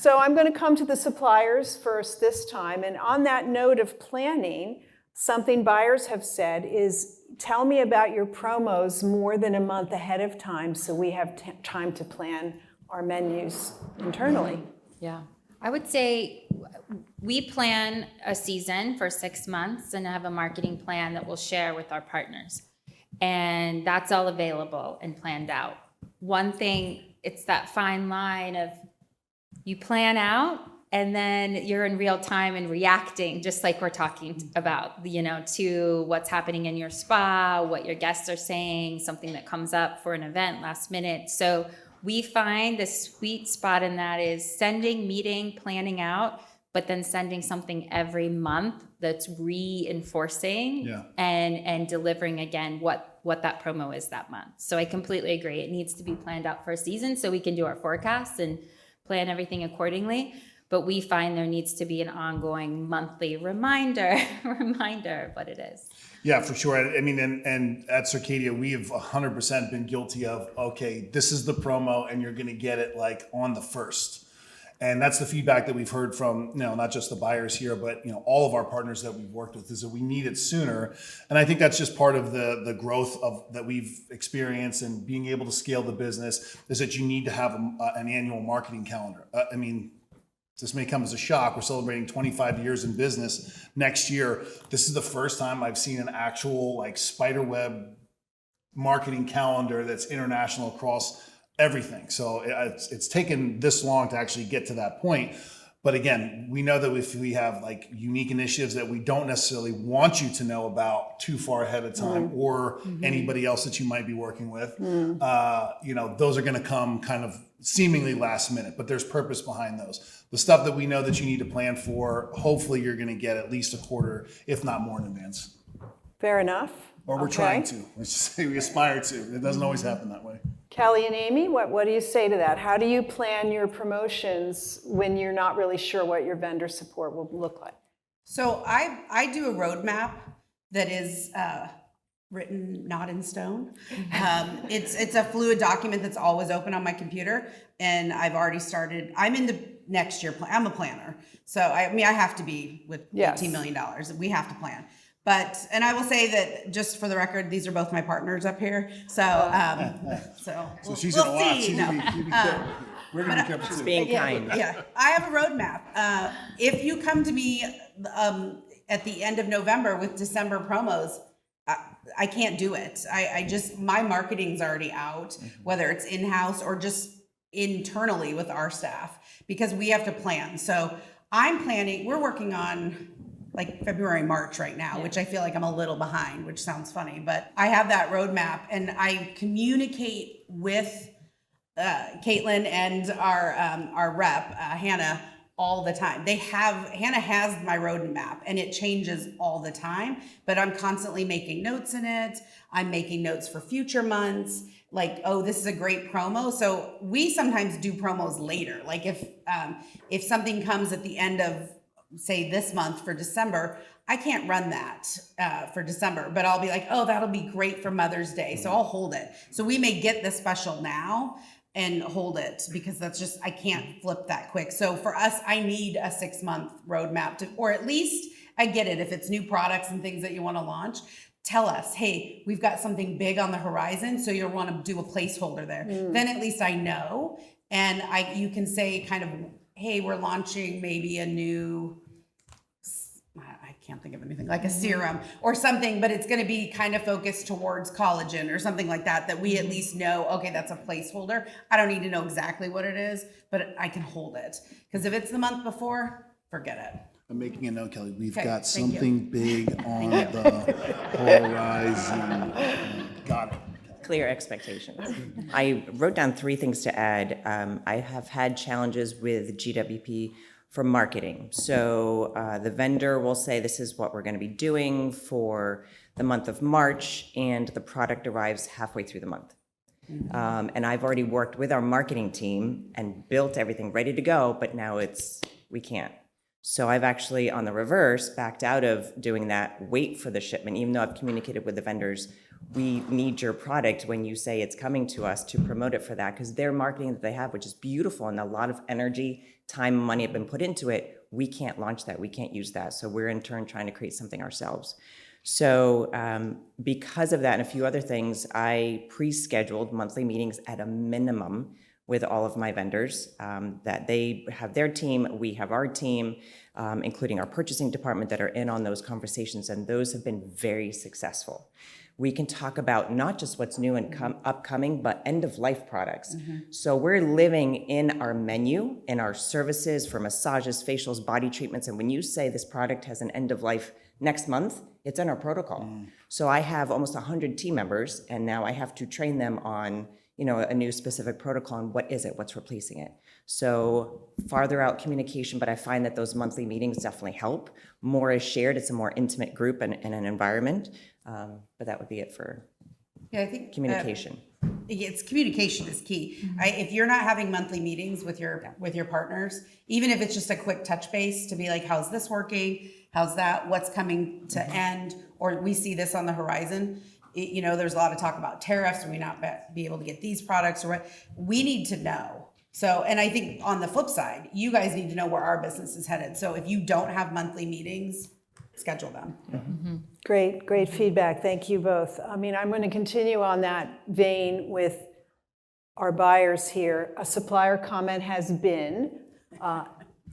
So I'm going to come to the suppliers first this time. And on that note of planning, something buyers have said is, tell me about your promos more than a month ahead of time so we have time to plan our menus internally. Yeah. I would say we plan a season for 6 months and have a marketing plan that we'll share with our partners. And that's all available and planned out. One thing, it's that fine line of you plan out and then you're in real time and reacting, just like we're talking about, to what's happening in your spa, what your guests are saying, something that comes up for an event last minute. So we find the sweet spot in that is meeting, planning out, but then sending something every month that's reinforcing and delivering again what that promo is that month. So I completely agree. It needs to be planned out for a season so we can do our forecasts and plan everything accordingly. But we find there needs to be an ongoing monthly reminder of what it is. Yeah, for sure. I mean, and at Circadia, we have 100% been guilty of, okay, this is the promo and you're going to get it like on the 1st. And that's the feedback that we've heard from, not just the buyers here, but, all of our partners that we've worked with is that we need it sooner. And I think that's just part of the growth that we've experienced and being able to scale the business is that you need to have an annual marketing calendar. This may come as a shock. We're celebrating 25 years in business next year. This is the first time I've seen an actual spiderweb marketing calendar that's international across everything. So it's taken this long to actually get to that point. But again, we know that if we have unique initiatives that we don't necessarily want you to know about too far ahead of time or anybody else that you might be working with, those are going to come kind of seemingly last minute, but there's purpose behind those. The stuff that we know that you need to plan for, hopefully you're going to get at least a quarter, if not more in advance. Fair enough. Or we're trying to. Let's just say we aspire to. It doesn't always happen that way. Kelly and Amy, what do you say to that? How do you plan your promotions when you're not really sure what your vendor support will look like? So I do a roadmap that is written not in stone. It's a fluid document that's always open on my computer, and I've already started. I'm in the next year plan. I'm a planner, so I have to be with $18 million. We have to plan. But, and I will say that just for the record, these are both my partners up here. So, so she's going to watch. We're going to be careful too. Being kind. Yeah, I have a roadmap. If you come to me at the end of November with December promos, I can't do it. My marketing's already out, whether it's in-house or just internally with our staff, because we have to plan. So we're working on February, March right now, which I feel like I'm a little behind, which sounds funny, but I have that roadmap and I communicate with Katlyn and our rep, Hannah, all the time. Hannah has my roadmap and it changes all the time, but I'm constantly making notes in it. I'm making notes for future months. This is a great promo. So we sometimes do promos later. If something comes at the end of, say, this month for December, I can't run that for December, but I'll be like, oh, that'll be great for Mother's Day. So I'll hold it. So we may get the special now and hold it because I can't flip that quick. So for us, I need a 6-month roadmap or at least I get it. If it's new products and things that you want to launch, tell us, hey, we've got something big on the horizon. So you'll want to do a placeholder there. Then at least I know. And you can say kind of, hey, we're launching maybe a new, I can't think of anything, like a serum or something, but it's going to be kind of focused towards collagen or something like that we at least know, okay, that's a placeholder. I don't need to know exactly what it is, but I can hold it. Because if it's the month before, forget it. I'm making a note, Kelly. We've got something big on the horizon. Got it. Clear expectations. I wrote down 3 things to add. I have had challenges with GWP for marketing. So the vendor will say, this is what we're going to be doing for the month of March, and the product arrives halfway through the month. And I've already worked with our marketing team and built everything ready to go, but now we can't. So I've actually, on the reverse, backed out of doing that, wait for the shipment, even though I've communicated with the vendors we need your product when you say it's coming to us to promote it for that, because their marketing that they have, which is beautiful and a lot of energy, time, money have been put into it, we can't launch that, we can't use that. So we're in turn trying to create something ourselves. So because of that and a few other things, I pre-scheduled monthly meetings at a minimum with all of my vendors, that they have their team, we have our team, including our purchasing department that are in on those conversations, and those have been very successful. We can talk about not just what's new and upcoming, but end-of-life products. So we're living in our menu, in our services for massages, facials, body treatments, and when you say this product has an end-of-life next month, it's in our protocol. So I have almost 100 team members, and now I have to train them on a new specific protocol and what is it, what's replacing it. So farther out communication, but I find that those monthly meetings definitely help. More is shared, it's a more intimate group and an environment. But that would be it for Yeah, I think communication. It's communication is key. If you're not having monthly meetings with your partners, even if it's just a quick touch base to be like, how's this working? How's that? What's coming to end? Or we see this on the horizon. There's a lot of talk about tariffs. We not be able to get these products or what. We need to know. So, and I think on the flip side, you guys need to know where our business is headed. So if you don't have monthly meetings, schedule them. Great feedback. Thank you both. I mean, I'm going to continue on that vein with our buyers here. A supplier comment has been,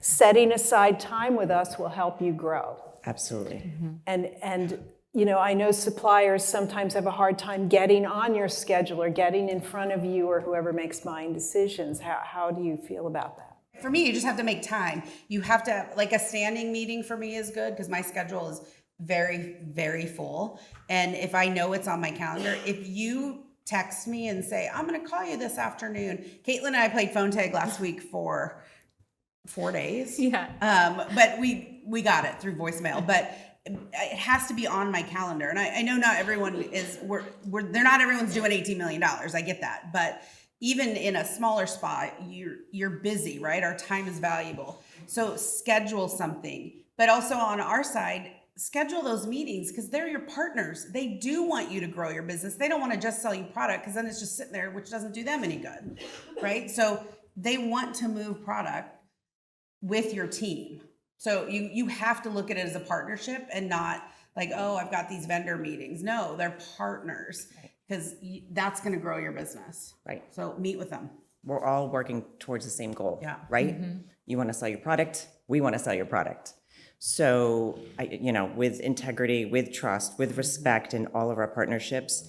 setting aside time with us will help you grow. Absolutely. And I know suppliers sometimes have a hard time getting on your schedule or getting in front of you or whoever makes buying decisions. How do you feel about that? For me, you just have to make time. You have to, like a standing meeting for me is good because my schedule is very, very full. And if I know it's on my calendar, if you text me and say, I'm going to call you this afternoon. Katlyn and I played phone tag last week for 4 days. Yeah. But we got it through voicemail. But it has to be on my calendar. And I know not everyone is, they're not everyone's doing $18 million. I get that. But even in a smaller spot, you're busy, right? Our time is valuable. So schedule something. But also on our side, schedule those meetings because they're your partners. They do want you to grow your business. They don't want to just sell you product because then it's just sitting there, which doesn't do them any good, right? So they want to move product with your team. So you have to look at it as a partnership and not like, oh, I've got these vendor meetings. No, they're partners because that's going to grow your business. Right. So meet with them. We're all working towards the same goal, Yeah. right? You want to sell your product, we want to sell your product. So, with integrity, with trust, with respect in all of our partnerships,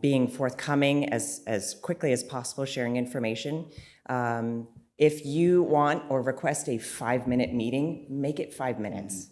being forthcoming as quickly as possible, sharing information. If you want or request a 5-minute meeting, make it 5 minutes.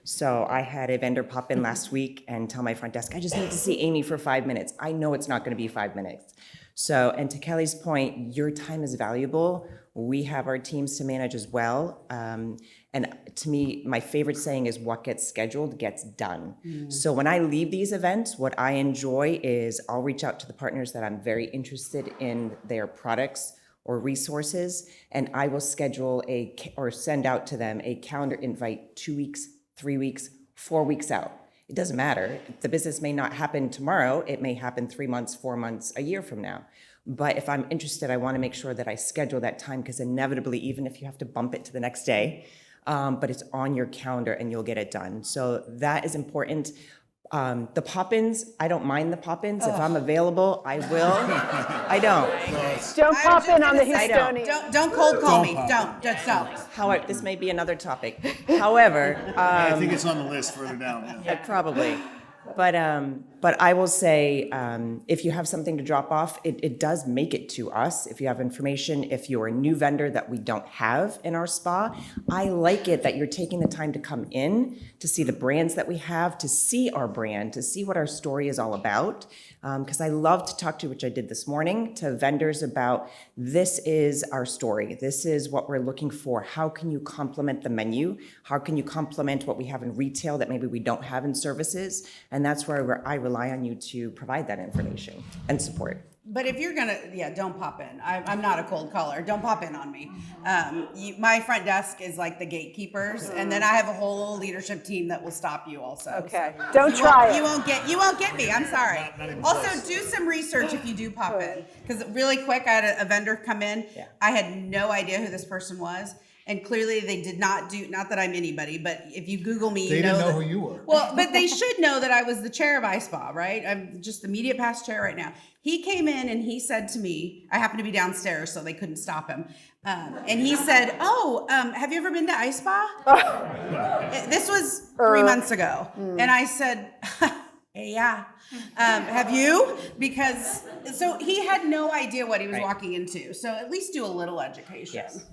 So I had a vendor pop in last week and tell my front desk, I just need to see Amy for 5 minutes. I know it's not going to be 5 minutes. So, and to Kelly's point, your time is valuable. We have our teams to manage as well. And to me, my favorite saying is what gets scheduled gets done. So when I leave these events, what I enjoy is I'll reach out to the partners that I'm very interested in their products or resources, and I will schedule or send out to them a calendar invite 2 weeks, 3 weeks, 4 weeks out. It doesn't matter. The business may not happen tomorrow. It may happen 3 months, 4 months, a year from now. But if I'm interested, I want to make sure that I schedule that time because inevitably, even if you have to bump it to the next day, but it's on your calendar and you'll get it done. So that is important. The pop-ins, I don't mind the pop-ins. If I'm available, I will. I don't. Don't pop in on the I Houstonian. Don't cold call me. pop. Just don't. However, this may be another topic. However, I think it's on the list further down. Yeah. probably. But I will say, if you have something to drop off, it does make it to us. If you have information, if you're a new vendor that we don't have in our spa, I like it that you're taking the time to come in, to see the brands that we have, to see our brand, to see what our story is all about. Because I love to talk to, which I did this morning, to vendors about this is our story. This is what we're looking for. How can you complement the menu? How can you complement what we have in retail that maybe we don't have in services? And that's where I rely on you to provide that information and support. But if you're gonna, don't pop in. I'm not a cold caller. Don't pop in on me. My front desk is like the gatekeepers, and then I have a whole leadership team that will stop you also. Okay, So don't try it. You won't get me. I'm sorry. Not even Also, close. do some research if you do pop in, because really quick, I had a vendor come in. Yeah. I had no idea who this person was. And clearly they did not do, not that I'm anybody, but if you Google me, They you know didn't know that- who you were. Well, but they should know that I was the chair of iSpa, right? I'm just the immediate past chair right now. He came in and he said to me, I happened to be downstairs, so they couldn't stop him. And he said, have you ever been to iSpa? This was 3 months ago. And I said, yeah. Have you? Because, so he had no idea what he was walking into. So at least do a little education. Yes.